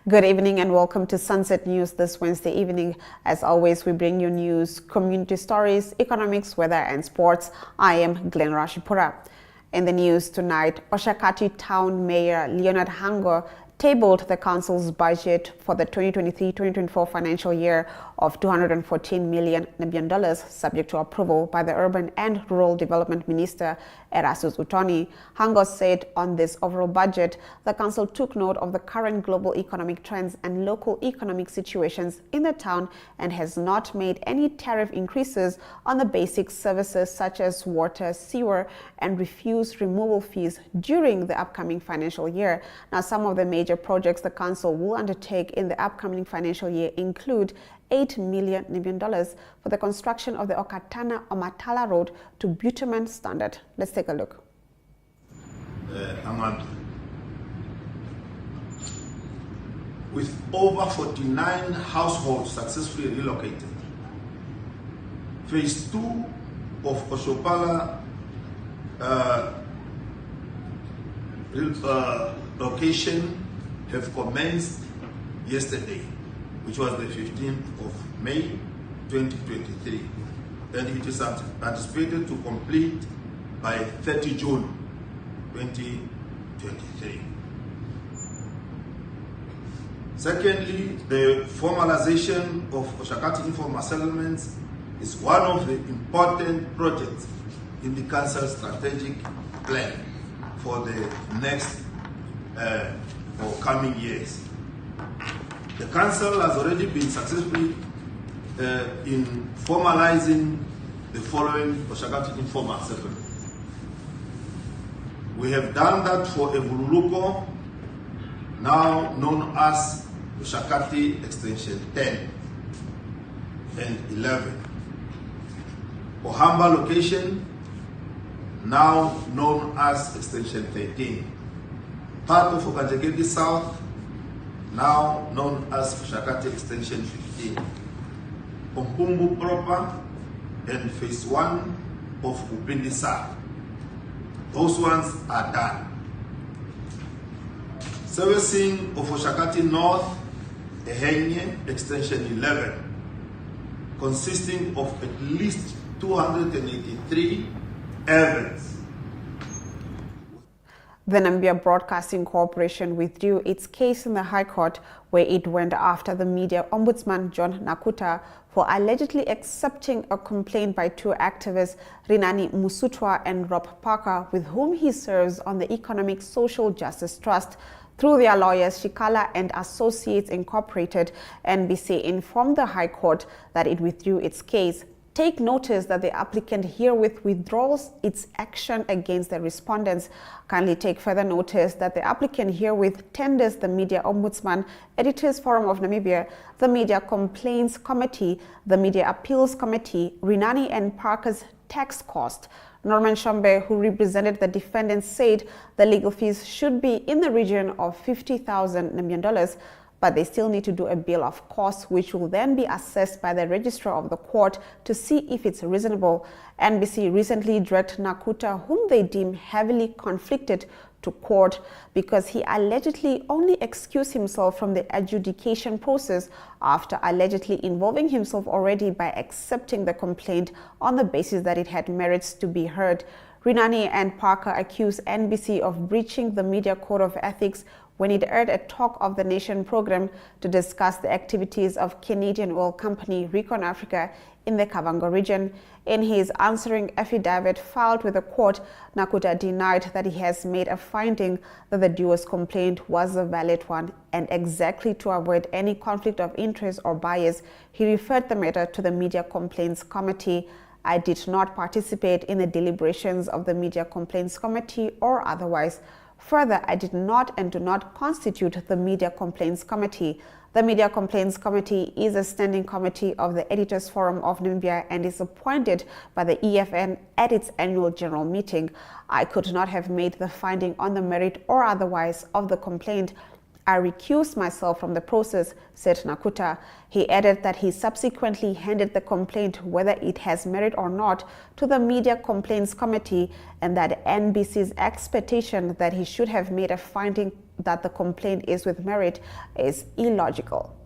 Good evening and welcome to Sunset News this Wednesday evening. As always, we bring you news, community stories, economics, weather and sports. I am Glenn Rashipura. In the news tonight, Oshakati Town Mayor Leonard Hango tabled the council's budget for the 2023-2024 financial year of $214 million subject to approval by the Urban and Rural Development Minister Erastus Utoni. Hango said on this overall budget, the council took note of the current global economic trends and local economic situations in the town and has not made any tariff increases on the basic services such as water, sewer, and refuse removal fees during the upcoming financial year. Now, some of the major projects the council will undertake in the upcoming financial year include $8 million for the construction of the Okatana-Omatala Road to bitumen standard. Let's take a look. With over 49 households successfully relocated, Phase 2 of Oshopala location have commenced yesterday, which was the 15th of May 2023, and it is anticipated to complete by 30 June 2023. Secondly, the formalization of Oshakati informal settlements is one of the important projects in the Council's strategic plan for the next or coming years. The Council has already been successfully in formalizing the following Oshakati informal settlements. We have done that for Evululuko, now known as Oshakati Extension 10 and 11. Ohamba location, now known as Extension 13. Part of Okanjegedi South, now known as Oshakati Extension 15. Ompumbu proper and Phase 1 of Upindi South. Those ones are done. Servicing of Oshakati North, Ehenye Extension 11, consisting of at least 283 events. The Namibia Broadcasting Corporation withdrew its case in the High Court, where it went after the media ombudsman John Nakuta for allegedly accepting a complaint by two activists, Rinani Musutwa and Rob Parker, with whom he serves on the Economic Social Justice Trust. Through their lawyers, Shikala and Associates Incorporated, NBC informed the High Court that it withdrew its case. Take notice that the applicant herewith withdraws its action against the respondents. Kindly take further notice that the applicant herewith tenders the Media Ombudsman, Editors Forum of Namibia, the Media Complaints Committee, the Media Appeals Committee, Rinani and Parker's tax cost. Norman Shombe, who represented the defendants, said the legal fees should be in the region of $50,000 Namibian, but they still need to do a bill of costs, which will then be assessed by the registrar of the court to see if it's reasonable. NBC recently dragged Nakuta, whom they deem heavily conflicted, to court because he allegedly only excused himself from the adjudication process after allegedly involving himself already by accepting the complaint on the basis that it had merits to be heard. Rinani and Parker accused NBC of breaching the Media Code of Ethics when it aired a Talk of the Nation program to discuss the activities of Canadian oil company Recon Africa in the Kavango region. In his answering affidavit filed with the court, Nakuta denied that he has made a finding that the duo's complaint was a valid one, and exactly to avoid any conflict of interest or bias, he referred the matter to the Media Complaints Committee. I did not participate in the deliberations of the Media Complaints Committee or otherwise. Further, I did not and do not constitute the Media Complaints Committee. The Media Complaints Committee is a standing committee of the Editors Forum of Namibia and is appointed by the EFN at its annual general meeting. I could not have made the finding on the merit or otherwise of the complaint. I recused myself from the process, said Nakuta. He added that he subsequently handed the complaint, whether it has merit or not, to the Media Complaints Committee, and that NBC's expectation that he should have made a finding that the complaint is with merit is illogical.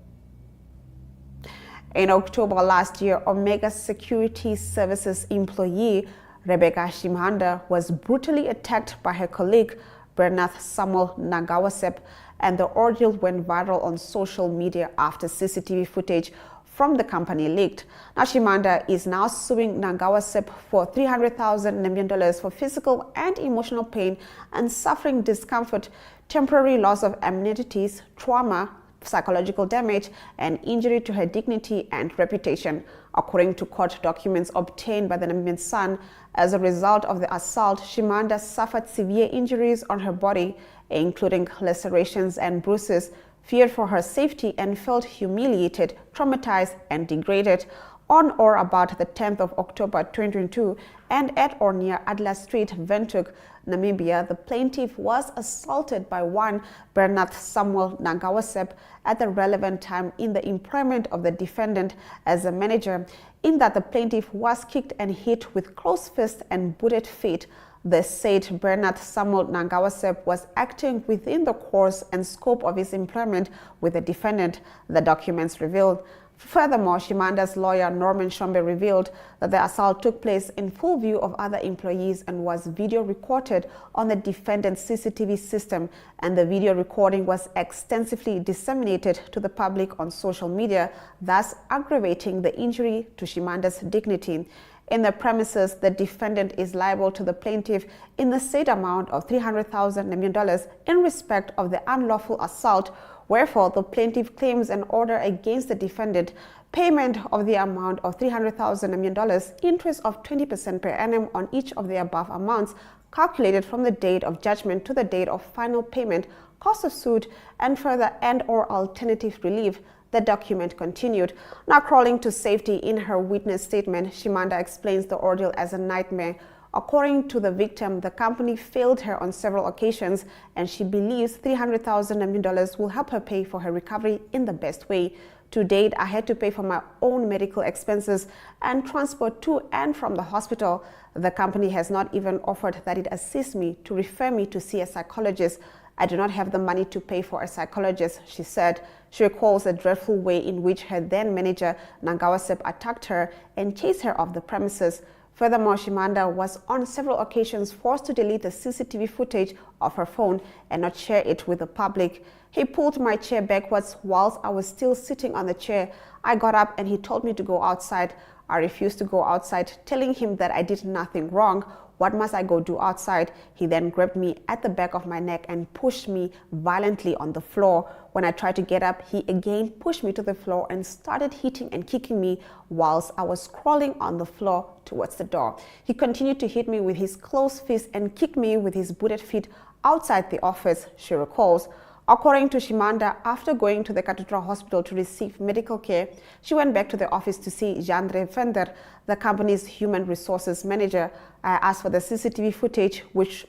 In October last year, Omega Security Services employee Rebecca Shimanda was brutally attacked by her colleague Bernath Samuel Nangawasep, and the ordeal went viral on social media after CCTV footage from the company leaked. Now, Shimanda is now suing Nangawasep for $300,000 Namibian for physical and emotional pain and suffering discomfort, temporary loss of amenities, trauma, psychological damage, and injury to her dignity and reputation. According to court documents obtained by the Namibian Sun, as a result of the assault, Shimanda suffered severe injuries on her body, including lacerations and bruises, feared for her safety, and felt humiliated, traumatized, and degraded. On or about the 10th of October 2022, and at or near Adler Street, Windhoek, Namibia, the plaintiff was assaulted by one Bernath Samuel Nangawasep at the relevant time in the employment of the defendant as a manager, in that the plaintiff was kicked and hit with closed fists and booted feet. The said Bernath Samuel Nangawasep was acting within the course and scope of his employment with the defendant, the documents revealed. Furthermore, Shimanda's lawyer Norman Shombe revealed that the assault took place in full view of other employees and was video recorded on the defendant's CCTV system, and the video recording was extensively disseminated to the public on social media, thus aggravating the injury to Shimanda's dignity. In the premises, the defendant is liable to the plaintiff in the said amount of $300,000 Namibian in respect of the unlawful assault. Wherefore, the plaintiff claims an order against the defendant, payment of the amount of $300,000 Namibian, interest of 20% per annum on each of the above amounts, calculated from the date of judgment to the date of final payment, cost of suit, and further and/or alternative relief. The document continued. Now, crawling to safety, in her witness statement, Shimanda explains the ordeal as a nightmare. According to the victim, the company failed her on several occasions, and she believes $300,000 Namibian will help her pay for her recovery in the best way. To date, I had to pay for my own medical expenses and transport to and from the hospital. The company has not even offered that it assist me to refer me to see a psychologist. I do not have the money to pay for a psychologist, she said. She recalls the dreadful way in which her then manager Nangawasep attacked her and chased her off the premises. Furthermore, Shimanda was on several occasions forced to delete the CCTV footage of her phone and not share it with the public. He pulled my chair backwards whilst I was still sitting on the chair. I got up and he told me to go outside. I refused to go outside, telling him that I did nothing wrong. What must I go do outside? He then grabbed me at the back of my neck and pushed me violently on the floor. When I tried to get up, he again pushed me to the floor and started hitting and kicking me whilst I was crawling on the floor towards the door. He continued to hit me with his closed fist and kick me with his booted feet outside the office, she recalls. According to Shimanda, after going to the Cathedral Hospital to receive medical care, she went back to the office to see Jandre Venter, the company's human resources manager. I asked for the CCTV footage, which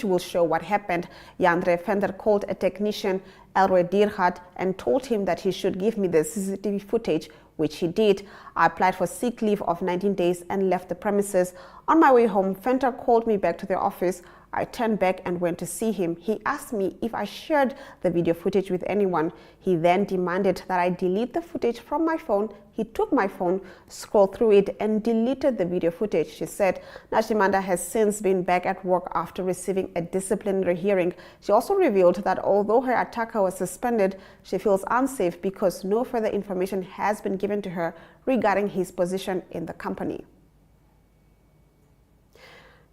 will show what happened. Jandre Venter called a technician, Elroy Diergaard, and told him that he should give me the CCTV footage, which he did. I applied for sick leave of 19 days and left the premises. On my way home, Venter called me back to the office. I turned back and went to see him. He asked me if I shared the video footage with anyone. He then demanded that I delete the footage from my phone. He took my phone, scrolled through it, and deleted the video footage, she said. Now, Shimanda has since been back at work after receiving a disciplinary hearing. She also revealed that although her attacker was suspended, she feels unsafe because no further information has been given to her regarding his position in the company.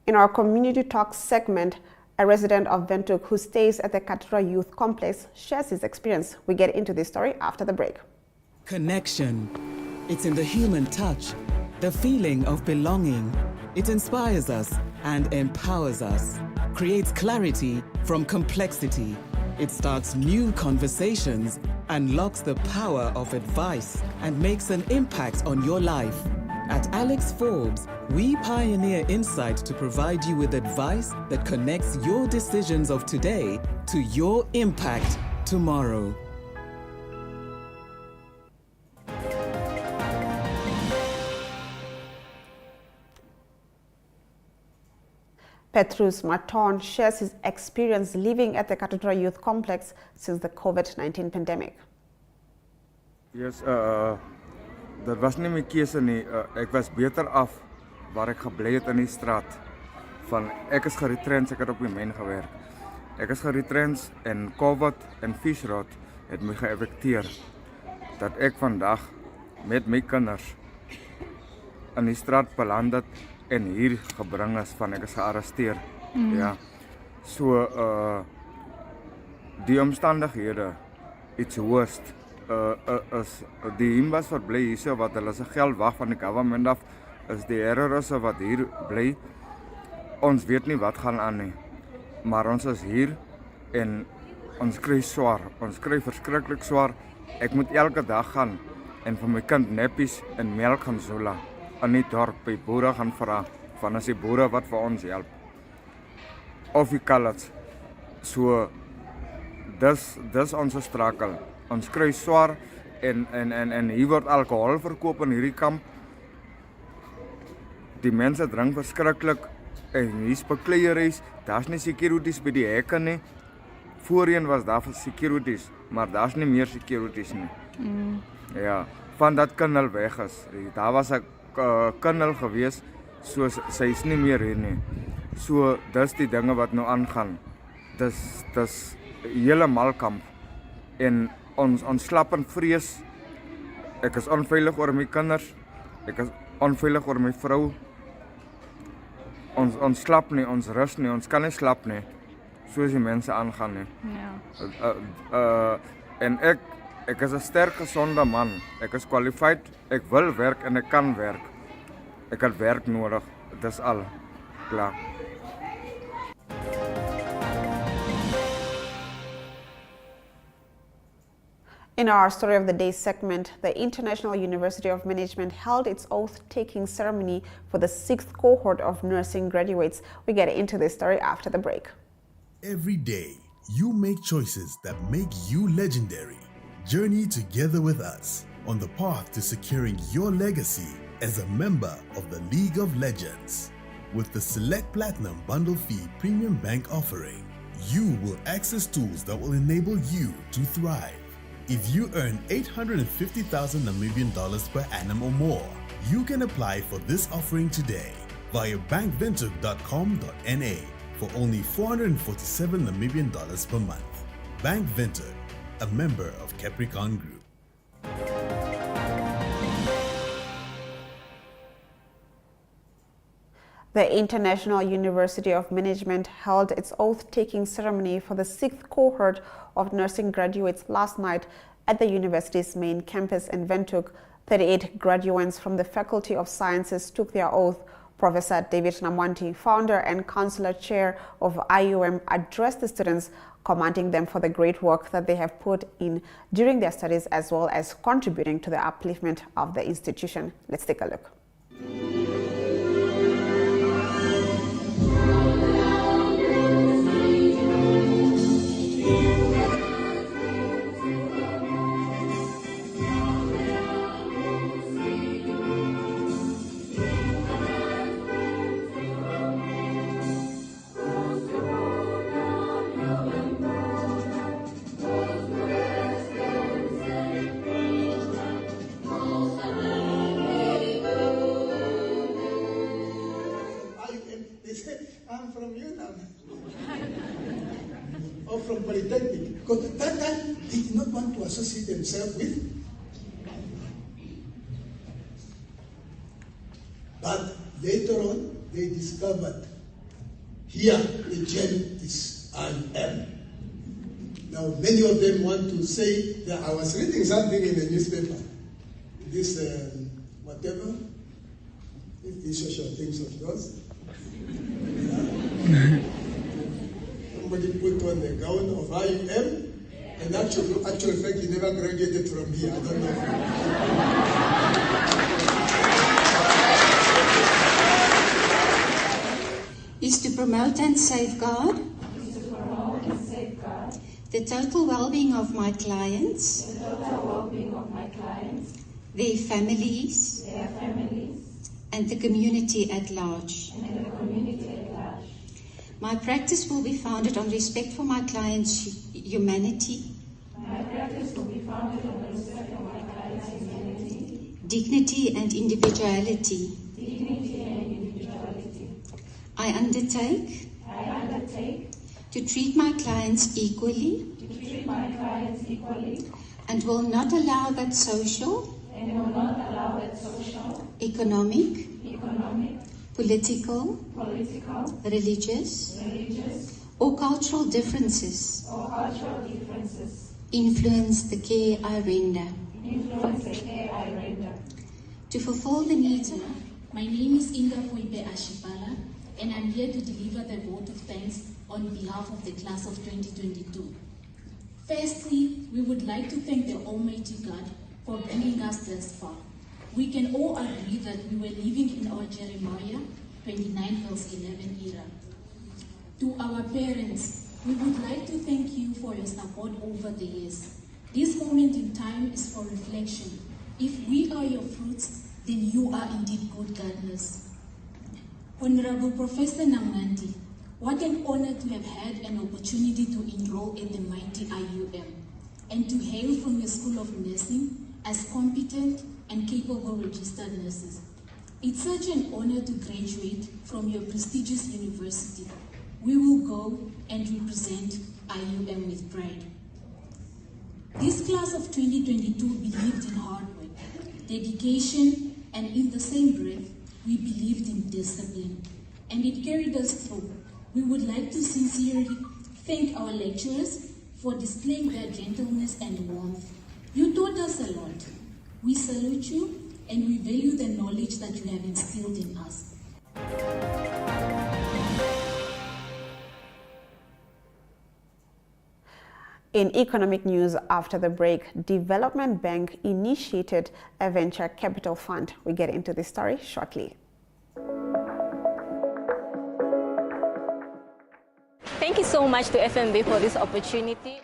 In our Community Talk segment, a resident of Windhoek who stays at the Cathedral Youth Complex shares his experience. We get into this story after the break. Connection. It's in the human touch, the feeling of belonging. It inspires us and empowers us, creates clarity from complexity. It starts new conversations, unlocks the power of advice, and makes an impact on your life. At Alex Forbes, we pioneer insight to provide you with advice that connects your decisions of today to your impact tomorrow. Petrus Maton shares his experience living at the Cathedral Youth Complex since the COVID-19 pandemic. Yes, dat was nie my keuse nie. Ek was beter af waar ek gebly het in die straat. Ek is geretrench, ek het op die myn gewerk. Ek is geretrench en COVID en visrot het my geëffekteer. Dat ek vandag met my kinders in die straat beland het en hier gebring is ek is gearresteer. Ja. So die omstandighede, it's worst. Is die himbas wat bly hier wat hulle se geld wag van die government af, is die herrerisse wat hier bly. Ons weet nie wat gaan aan nie, maar ons is hier en ons kry swaar, ons kry verskriklik swaar. Ek moet elke dag gaan en vir my kind neppies en melk gaan sola in die dorp by boere gaan vra, van as die boere wat vir ons help. Of die colours. So, dis ons strakel. Ons kry swaar en hier word alcohol verkoop in hierdie kamp. Die mense drink verskriklik en hier spekleieries, daar's nie securities by die hekke nie. Voorheen was daar securities, maar daar's nie meer securities nie. Ja, van dat kindel weg is. Daar was 'n kindel gewees, so sy is nie meer hier nie. So dis die dinge wat nou aangaan. Dis heeltemal kamp. En ons slap in vrees. Ek is onveilig oor my kinders. Ek is onveilig oor my vrou. Ons slap nie, ons rus nie, ons kan nie slap nie. Soos die mense aangaan nie. Ja. En ek is 'n sterk gesonde man. Ek is qualified, ek wil werk en ek kan werk. Ek het werk nodig. Dis al. Klaar. In our Story of the Day segment, the International University of Management held its oath-taking ceremony for the 6th cohort of nursing graduates. We get into this story after the break. Every day, you make choices that make you legendary. Journey together with us on the path to securing your legacy as a member of the League of Legends. With the Select Platinum Bundle Fee Premium Bank offering, you will access tools that will enable you to thrive. If you earn 850,000 Namibian dollars per annum or more, you can apply for this offering today via bankvinted.com.na for only 447 Namibian dollars per month. Bank Vinted, a member of Capricorn Group. The International University of Management held its oath-taking ceremony for the 6th cohort of nursing graduates last night at the university's main campus in Windhoek. 38 graduates from the Faculty of Sciences took their oath. Professor David Namwanti, founder and councillor chair of IUM, addressed the students, commending them for the great work that they have put in during their studies as well as contributing to the upliftment of the institution. Let's take a look. I'm from UNAM or from Polytechnic, because at that time they did not want to associate themselves with. But later on, they discovered here the gem is IM. Now many of them want to say that I was reading something in the newspaper. This whatever, these social things of yours. Somebody put on the gown of IUM, and actual fact, he never graduated from here. I don't know. Is to promote and safeguard the total well-being of my clients, their families, and the community at large. My practice will be founded on respect for my clients' humanity, dignity and individuality. I undertake to treat my clients equally and will not allow that social, economic, political, religious, or cultural differences influence the care I render. To fulfill the needs of My name is Inga Fuipe Ashipala, and I'm here to deliver the vote of thanks on behalf of the class of 2022. Firstly, we would like to thank the Almighty God for bringing us thus far. We can all agree that we were living in our Jeremiah 29:11 era. To our parents, we would like to thank you for your support over the years. This moment in time is for reflection. If we are your fruits, then you are indeed good gardeners. Honorable Professor Namandi, what an honor to have had an opportunity to enroll in the mighty IUM and to hail from your School of Nursing as competent and capable registered nurses. It's such an honor to graduate from your prestigious university. We will go and represent IUM with pride. This class of 2022 believed in hard work, dedication, and in the same breath, we believed in discipline, and it carried us through. We would like to sincerely thank our lecturers for displaying their gentleness and warmth. You taught us a lot. We salute you, and we value the knowledge that you have instilled in us. In economic news after the break, Development Bank initiated a venture capital fund. We get into this story shortly. Thank you so much to FNB for this opportunity.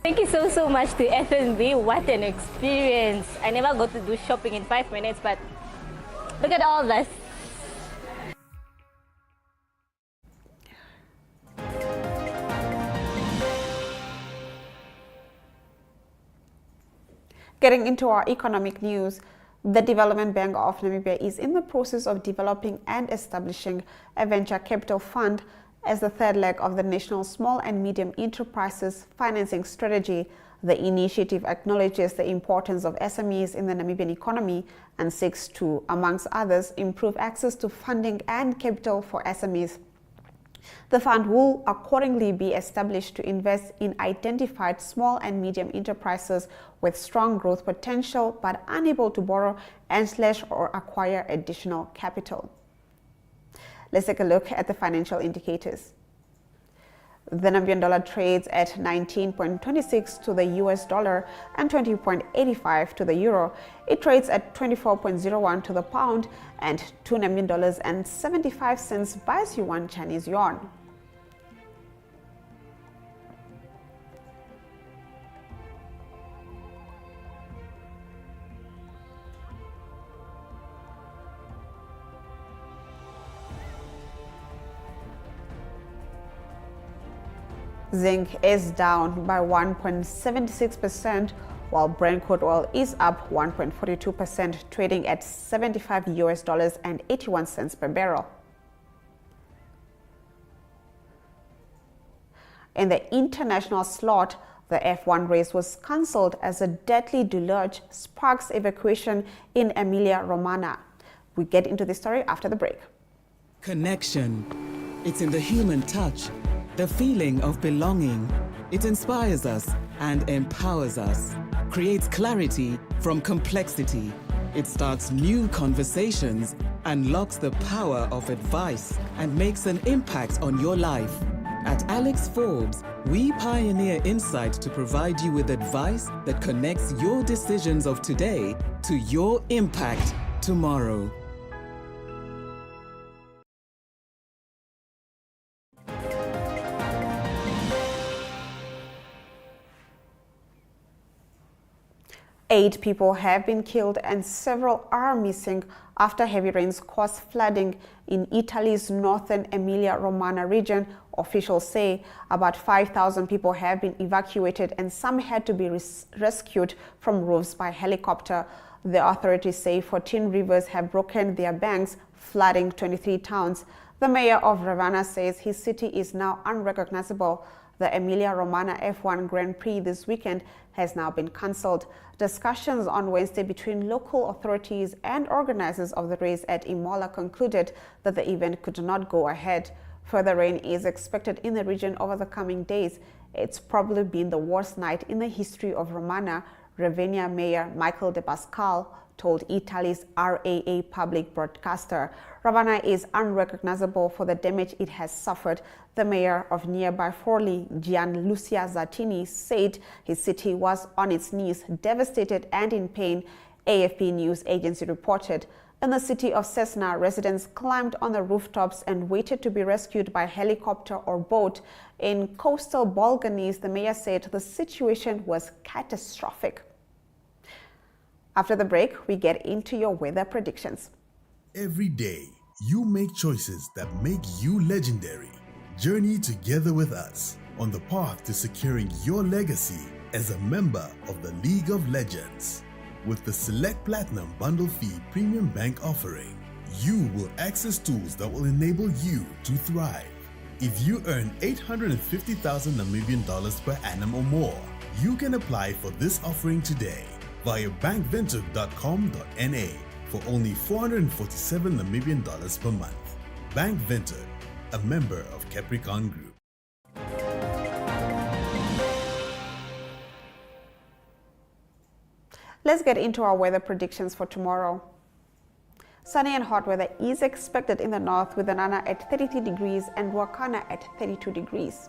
Thank you so much to FNB. What an experience. I never got to do shopping in 5 minutes, but look at all this. Getting into our economic news, the Development Bank of Namibia is in the process of developing and establishing a venture capital fund as the third leg of the National Small and Medium Enterprises Financing Strategy. The initiative acknowledges the importance of SMEs in the Namibian economy and seeks to, amongst others, improve access to funding and capital for SMEs. The fund will accordingly be established to invest in identified small and medium enterprises with strong growth potential but unable to borrow and/or acquire additional capital. Let's take a look at the financial indicators. The Namibian dollar trades at 19.26 to the US dollar and 20.85 to the euro. It trades at 24.01 to the pound and 2 Namibian dollars and 75 cents buys you 1 Chinese yuan. Zinc is down by 1.76%, while Brent crude oil is up 1.42%, trading at $75 and 81 cents per barrel. In the international slot, the F1 race was cancelled as a deadly deluge sparks evacuation in Emilia-Romagna. We get into the story after the break. Connection. It's in the human touch, the feeling of belonging. It inspires us and empowers us, creates clarity from complexity. It starts new conversations, unlocks the power of advice, and makes an impact on your life. At Alex Forbes, we pioneer insight to provide you with advice that connects your decisions of today to your impact tomorrow. Eight people have been killed and several are missing after heavy rains caused flooding in Italy's northern Emilia-Romagna region. Officials say about 5,000 people have been evacuated and some had to be rescued from roofs by helicopter. The authorities say 14 rivers have broken their banks, flooding 23 towns. The mayor of Ravenna says his city is now unrecognizable. The Emilia-Romagna F1 Grand Prix this weekend has now been cancelled. Discussions on Wednesday between local authorities and organizers of the race at Imola concluded that the event could not go ahead. Further rain is expected in the region over the coming days. It's probably been the worst night in the history of Romagna, Ravenna Mayor Michael De Pascal told Italy's RAA public broadcaster. Ravenna is unrecognizable for the damage it has suffered. The mayor of nearby Forlì, Gianlucia Zattini, said his city was on its knees, devastated and in pain, AFP news agency reported. In the city of Cesena, residents climbed on the rooftops and waited to be rescued by helicopter or boat. In coastal Bolganese, the mayor said the situation was catastrophic. After the break, we get into your weather predictions. Every day, you make choices that make you legendary. Journey together with us on the path to securing your legacy as a member of the League of Legends. With the Select Platinum Bundle Fee Premium Bank offering, you will access tools that will enable you to thrive. If you earn 850,000 Namibian dollars per annum or more, you can apply for this offering today via bankventure.com.na for only 447 Namibian dollars per month. Bank Venture, a member of Capricorn Group. Let's get into our weather predictions for tomorrow. Sunny and hot weather is expected in the north with Anana at 33 degrees and Ruacana at 32 degrees.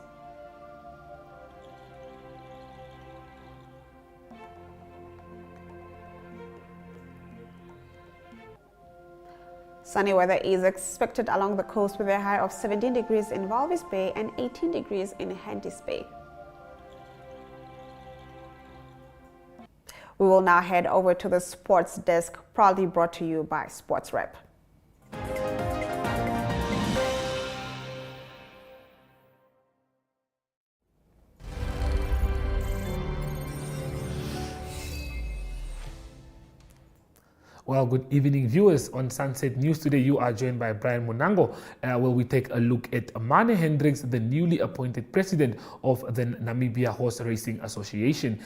Sunny weather is expected along the coast with a high of 17 degrees in Walvis Bay and 18 degrees in Hentis Bay. We will now head over to the sports desk, proudly brought to you by Sports Rep. Well, good evening, viewers. On Sunset News today, you are joined by Brian Munango, where we take a look at Mane Hendricks, the newly appointed president of the Namibia Horse Racing Association,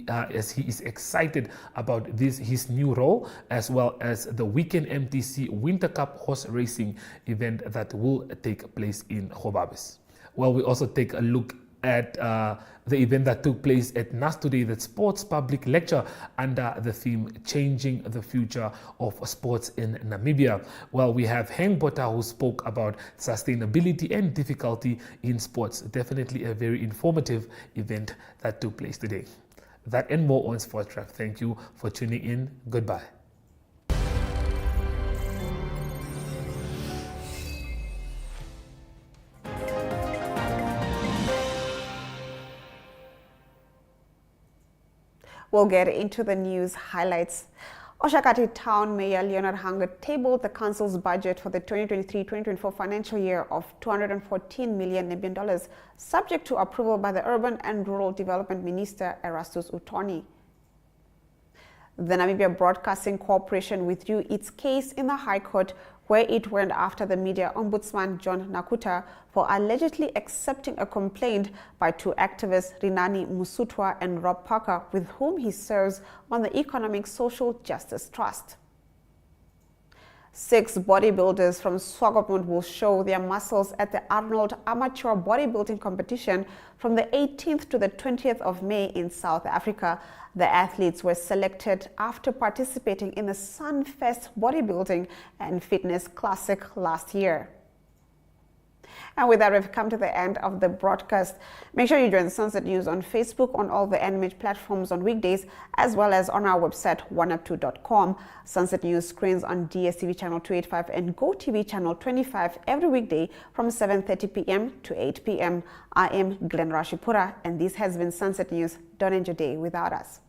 as he is excited about his new role, as well as the weekend MTC Winter Cup horse racing event that will take place in Gobabis. Well, we also take a look at the event that took place at NAS today, the sports public lecture under the theme Changing the Future of Sports in Namibia. Well, we have Heng Botha, who spoke about sustainability and difficulty in sports. Definitely a very informative event that took place today. That and more on Sports Rep. Thank you for tuning in. Goodbye. We'll get into the news highlights. Oshakati Town Mayor Leonard Hunger tabled the council's budget for the 2023-2024 financial year of 214 million Namibian dollars, subject to approval by the Urban and Rural Development Minister Erastus Uthoni. The Namibia Broadcasting Corporation withdrew its case in the High Court, where it went after the media ombudsman John Nakuta for allegedly accepting a complaint by two activists, Rinani Musutwa and Rob Parker, with whom he serves on the Economic Social Justice Trust. 6 bodybuilders from Swakopmund will show their muscles at the Arnold Amateur Bodybuilding Competition from the 18th to the 20th of May in South Africa. The athletes were selected after participating in the Sunfest Bodybuilding and Fitness Classic last year. And with that, we've come to the end of the broadcast. Make sure you join Sunset News on Facebook, on all the NMH platforms on weekdays, as well as on our website, oneuptwo.com. Sunset News screens on DSTV channel 285 and GoTV channel 25 every weekday from 7:30 p.m. to 8 p.m. I am Glenn Rashipura, and this has been Sunset News. Don't end your day without us.